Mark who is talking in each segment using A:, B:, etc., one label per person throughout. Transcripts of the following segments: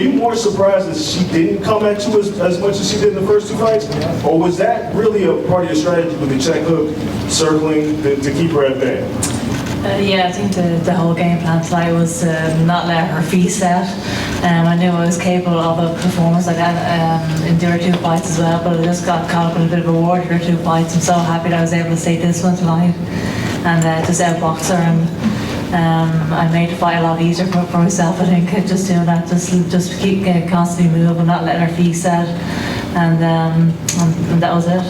A: you more surprised that she didn't come at you as much as she did in the first two fights? Or was that really a part of your strategy with the check hook, circling, to keep her at bay?
B: Yeah, I think the whole game plan tonight was to not let her feet set. I knew I was capable of a performance like that in the other two fights as well, but I just got caught up in a bit of a war in the other two fights. I'm so happy that I was able to stay this one tonight and just outbox her. And I made the fight a lot easier for myself, I think, just doing that, just keep constantly moving, not letting her feet set, and that was it.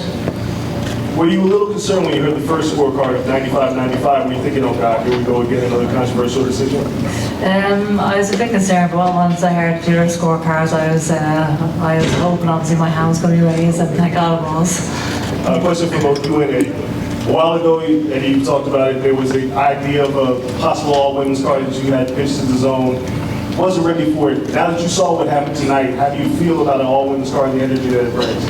A: Were you a little concerned when you heard the first scorecard of 95-95? Were you thinking, oh God, here we go again, another controversial decision?
B: I was a bit concerned, but once I heard the other scorecards, I was hoping obviously my hand was going to be raised, and thank God it was.
A: Question for both you and Eddie. A while ago, Eddie, you talked about it, there was the idea of a possible all-women's card that you had pitched to the zone. Wasn't ready for it. Now that you saw what happened tonight, how do you feel about an all-women's card and the energy that it brings?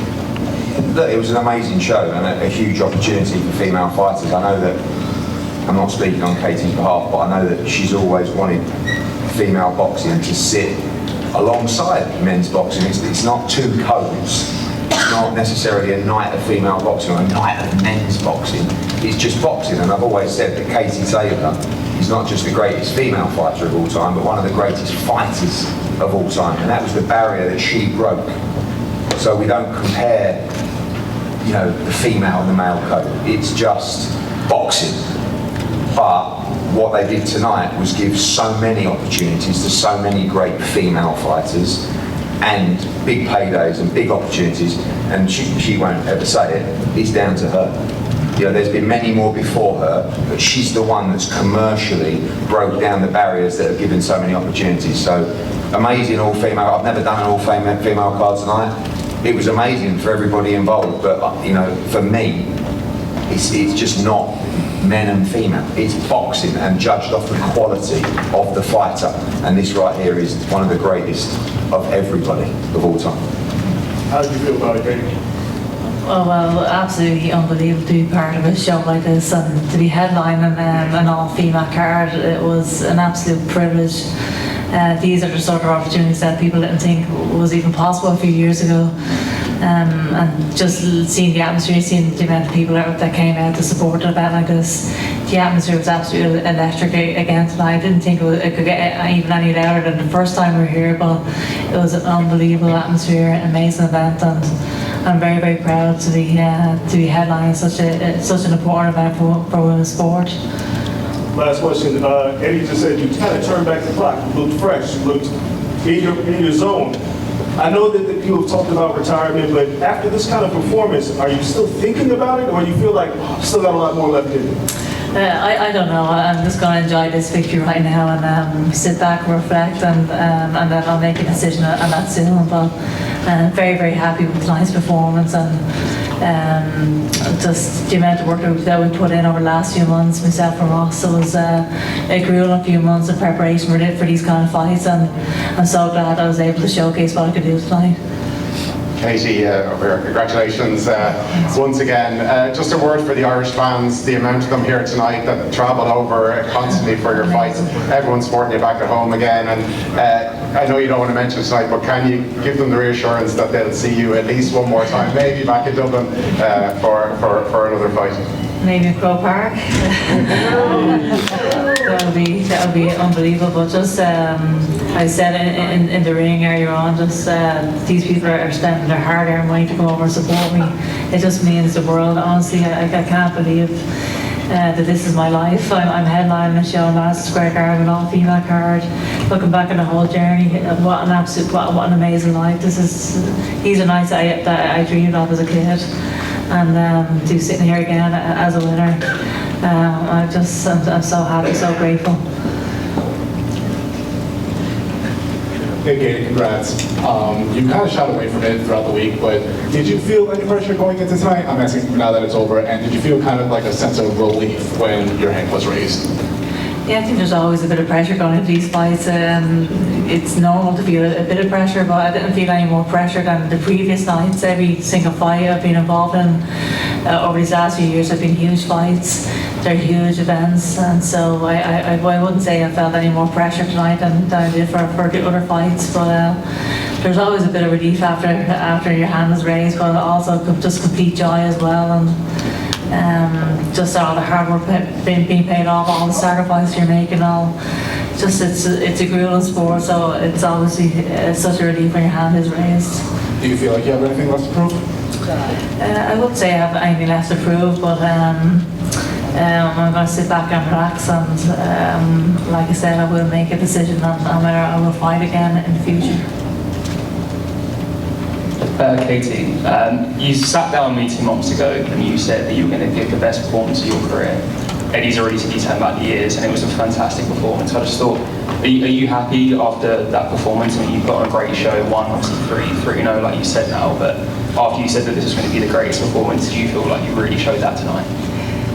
C: Look, it was an amazing show and a huge opportunity for female fighters. I know that, I'm not speaking on Katie's behalf, but I know that she's always wanted female boxing to sit alongside men's boxing. It's not two codes. It's not necessarily a night of female boxing or a night of men's boxing. It's just boxing, and I've always said that Katie Taylor is not just the greatest female fighter of all time, but one of the greatest fighters of all time, and that was the barrier that she broke. So we don't compare, you know, the female and the male code. It's just boxing. But what they did tonight was give so many opportunities to so many great female fighters, and big paydays and big opportunities, and she won't ever say it, it's down to her. You know, there's been many more before her, but she's the one that's commercially broke down the barriers that have given so many opportunities. So amazing all-female. I've never done an all-female card tonight. It was amazing for everybody involved, but you know, for me, it's just not men and female. It's boxing and judged off the quality of the fighter. And this right here is one of the greatest of everybody of all time.
A: How did you feel about it, Katie?
B: Oh, well, absolutely unbelievable to be part of a show like this and to be headlining an all-female card. It was an absolute privilege. These are the sort of opportunities that people didn't think was even possible a few years ago. And just seeing the atmosphere, seeing the amount of people that came out to support an event like this, the atmosphere was absolutely electric again tonight. I didn't think it could get even any louder than the first time we were here, but it was an unbelievable atmosphere, an amazing event, and I'm very, very proud to be headlining such an important event for women's sport.
A: Last question. Eddie just said you kind of turned back the clock. You looked fresh. You looked in your zone. I know that people have talked about retirement, but after this kind of performance, are you still thinking about it, or you feel like still got a lot more left in it?
B: I don't know. I'm just going to enjoy this victory right now and sit back, reflect, and then I'll make a decision on that soon. But I'm very, very happy with tonight's performance and just the amount of work that we put in over the last few months, myself and Ross. It grew in a few months of preparation for these kind of fights, and I'm so glad I was able to showcase what I could do tonight.
D: Katie, over here, congratulations once again. Just a word for the Irish fans, the amount of them here tonight that travel over constantly for your fights. Everyone's supporting you back at home again, and I know you don't want to mention it tonight, but can you give them the reassurance that they'll see you at least one more time, maybe back in Dublin for another fight?
B: Maybe in Croke Park. that would be unbelievable. Just I said in the ring earlier on, just these people are spending their hard-earned money to go over and support me. It just means the world. Honestly, I can't believe that this is my life. I'm headlining a show in Madison Square Garden, an all-female card. Looking back on the whole journey, what an amazing life. These are nights that I dreamed of as a kid. And to be sitting here again as a winner, I'm so happy, so grateful.
E: Hey Katie, congrats. You kind of shied away from it throughout the week, but did you feel any pressure going into tonight? I'm asking now that it's over, and did you feel kind of like a sense of relief when your hand was raised?
B: Yeah, I think there's always a bit of pressure going into these fights. It's normal to feel a bit of pressure, but I didn't feel any more pressure than the previous nights. Every single fight I've been involved in over these last few years have been huge fights. They're huge events, and so I wouldn't say I felt any more pressure tonight than I did for the other fights. But there's always a bit of relief after your hand is raised, but also just complete joy as well. And just all the hard work being paid off, all the sacrifice you're making, it's a grueling sport, so it's obviously such a relief when your hand is raised.
E: Do you feel like you have anything left to prove?
B: I wouldn't say I have anything left to prove, but I'm going to sit back and relax, and like I said, I will make a decision on whether I will fight again in the future.
F: Katie, you sat down with me 2 months ago and you said that you were going to give the best performance of your career. Eddie's already said he's had about the years, and it was a fantastic performance. I just thought, are you happy after that performance? I mean, you put on a great show, won obviously 3-0 like you said now, but after you said that this was going to be the greatest performance, do you feel like you really showed that tonight?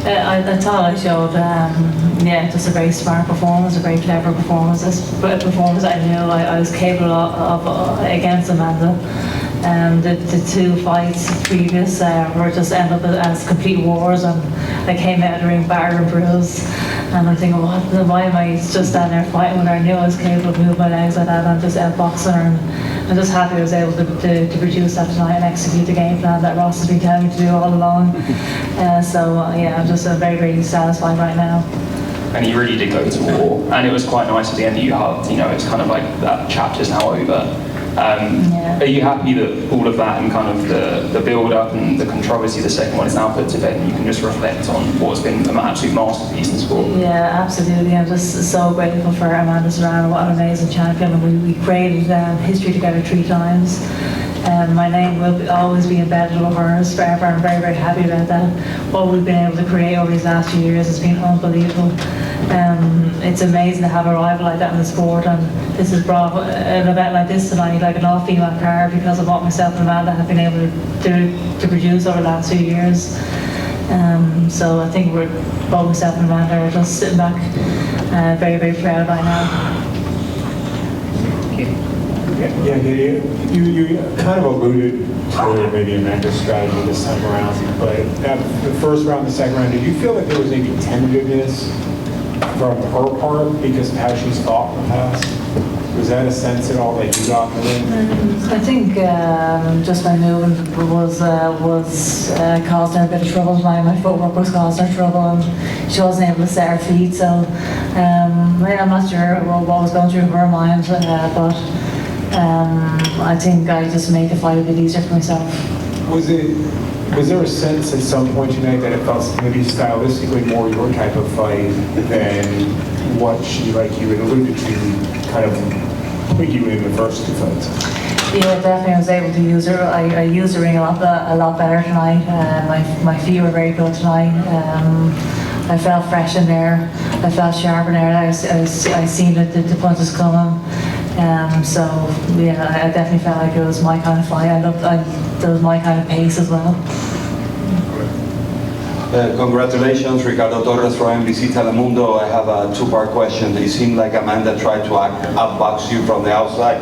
B: I thought I showed, just a very smart performance, a very clever performance. A performance I knew I was capable of against Amanda. The 2 fights previous were just ended up as complete wars, and I came out of the ring battered and bruised. And I'm thinking, why am I just standing there fighting when I knew I was capable of moving my legs like that and just outboxing her? And I'm just happy I was able to produce that tonight and execute the game plan that Ross has been telling me to do all along. I'm just very, very satisfied right now.
F: And you really did go to war, and it was quite nice at the end that you hugged. You know, it's kind of like that chapter's now over. Are you happy that all of that and kind of the build-up and the controversy of the second one is now put to bed, and you can just reflect on what's been an absolute masterpiece in sport? Yeah,
B: absolutely. I'm just so grateful for Amanda Serrano. What an amazing champion. And we created history together 3 times. My name will always be embedded with hers forever. I'm very, very happy about that. What we've been able to create over these last few years has been unbelievable. It's amazing to have a rival like that in the sport, and this has brought an event like this tonight, like an all-female card, because of what myself and Amanda have been able to produce over the last few years. So I think both myself and Amanda are just sitting back very, very proud right now.
G: Yeah, you kind of alluded to maybe Amanda's strategy this time around, but the first round, the second round, did you feel like there was maybe tentativeness from her part because of how she's fought in the past? Was that a sense at all that you got in the ring?
B: I think just my movement was causing her a bit of trouble. My footwork was causing her trouble, and she wasn't able to set her feet. So I'm not sure what was going through her mind, but I think I just made the fight a bit easier for myself.
G: Was there a sense at some point tonight that it felt maybe stylistically more your type of fight than what she, like you had alluded to, kind of put you in the first 2 fights?
B: Yeah, definitely. I was able to use her. I used the ring a lot better tonight. My feet were very good tonight. I felt fresh in there. I felt sharp in there. I seen the punches coming. I definitely felt like it was my kind of fight. It was my kind of pace as well.
H: Congratulations, Ricardo Torres from NBC Telemundo. I have a 2-part question. It seemed like Amanda tried to outbox you from the outside.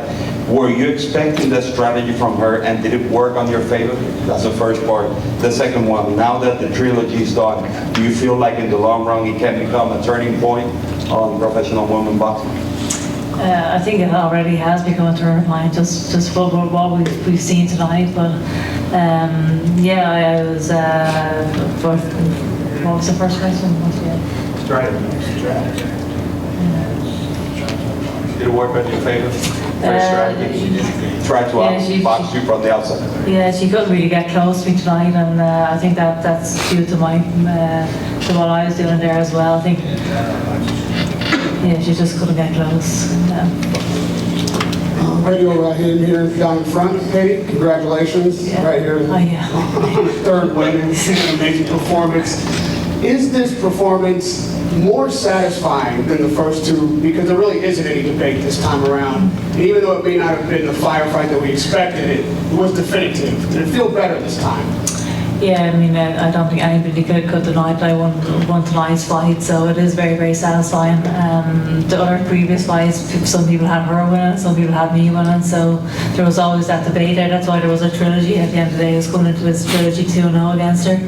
H: Were you expecting that strategy from her, and did it work on your favor? That's the first part. The second one, now that the trilogy is done, do you feel like in the long run it can become a turning point on professional women boxing?
B: I think it already has become a turning point, just for what we've seen tonight. But I was. What was the first question?
H: Strategy. Did it work on your favor? First strategy. Try to outbox you from the outside.
B: Yeah, she couldn't really get close to me tonight, and I think that's due to what I was doing there as well. I think. Yeah, she just couldn't get close.
I: Radio right here down in front, Katie. Congratulations.
B: Yeah.
I: Right here.
B: Oh, yeah.
I: Third win, an amazing performance. Is this performance more satisfying than the first 2? Because there really isn't any debate this time around. And even though it may not have been the firefight that we expected, it was definitive. Did it feel better this time?
B: Yeah, I mean, I don't think anybody could deny that I won tonight's fight, so it is very, very satisfying. The other previous fights, some people had her winning, some people had me winning, so there was always that debate there. That's why there was a trilogy. At the end of the day, I was coming into this trilogy 2-0 against her.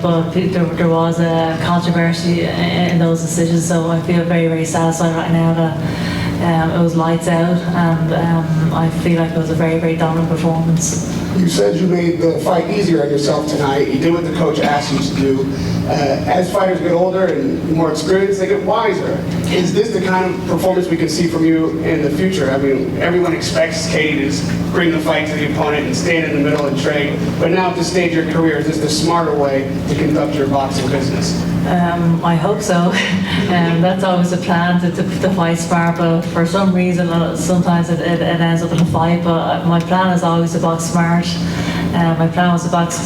B: But there was a controversy in those decisions, so I feel very, very satisfied right now that it was lights out, and I feel like it was a very, very dominant performance.
I: You said you made the fight easier on yourself tonight. You did what the coach asked you to do. As fighters get older and more experienced, they get wiser. Is this the kind of performance we can see from you in the future? I mean, everyone expects Katie to bring the fight to the opponent and stand in the middle and trade. But now at this stage of your career, is this the smarter way to conduct your boxing business?
B: I hope so. That's always the plan, to fight smart, but for some reason sometimes it ends up in a fight, but my plan is always to box smart. My plan was to box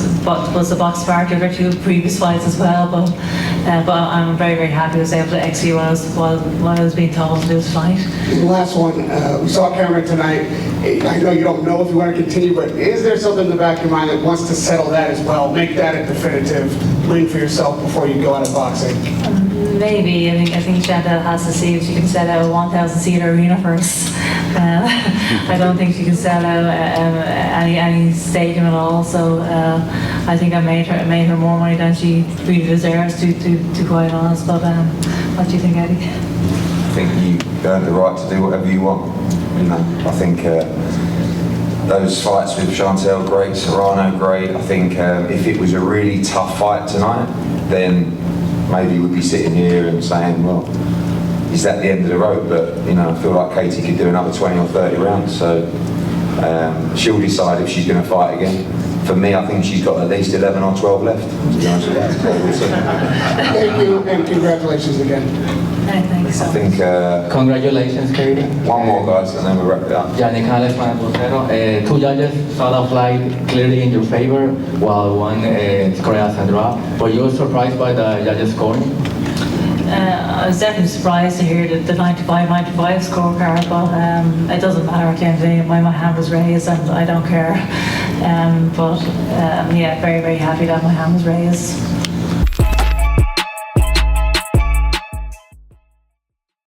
B: smart the other 2 previous fights as well, but I'm very, very happy I was able to execute what I was being told to do tonight.
I: The last one, we saw Cameron tonight. I know you don't know if you want to continue, but is there something in the back of your mind that wants to settle that as well? Make that a definitive win for yourself before you go out of boxing?
B: Maybe. I think Chantelle has to see if she can sell out a 1,000-seat arena first. I don't think she can sell out any stadium at all. So I think I made her more money than she really deserves, to be quite honest. But what do you think, Eddie?
C: I think you earned the right to do whatever you want. You know, I think those fights with Chantelle, great, Serrano, great. I think if it was a really tough fight tonight, then maybe we'd be sitting here and saying, well, is that the end of the road? But you know, I feel like Katie could do another 20 or 30 rounds, so she'll decide if she's going to fight again. For me, I think she's got at least 11 or 12 left, to be honest with you.
I: Thank you, and congratulations again.
B: Thanks.
C: I think
J: Congratulations, Katie.
C: one more, guys, and then we'll wrap it up.
J: Yannick Alex, two judges saw the fight clearly in your favor, while one Korea Sandra. Were you surprised by the judges' scoring?
B: I was definitely surprised to hear the 95-95 scorecard, but it doesn't matter at the end of the day. My hand was raised and I don't care. Yeah, very, very happy that my hand was raised.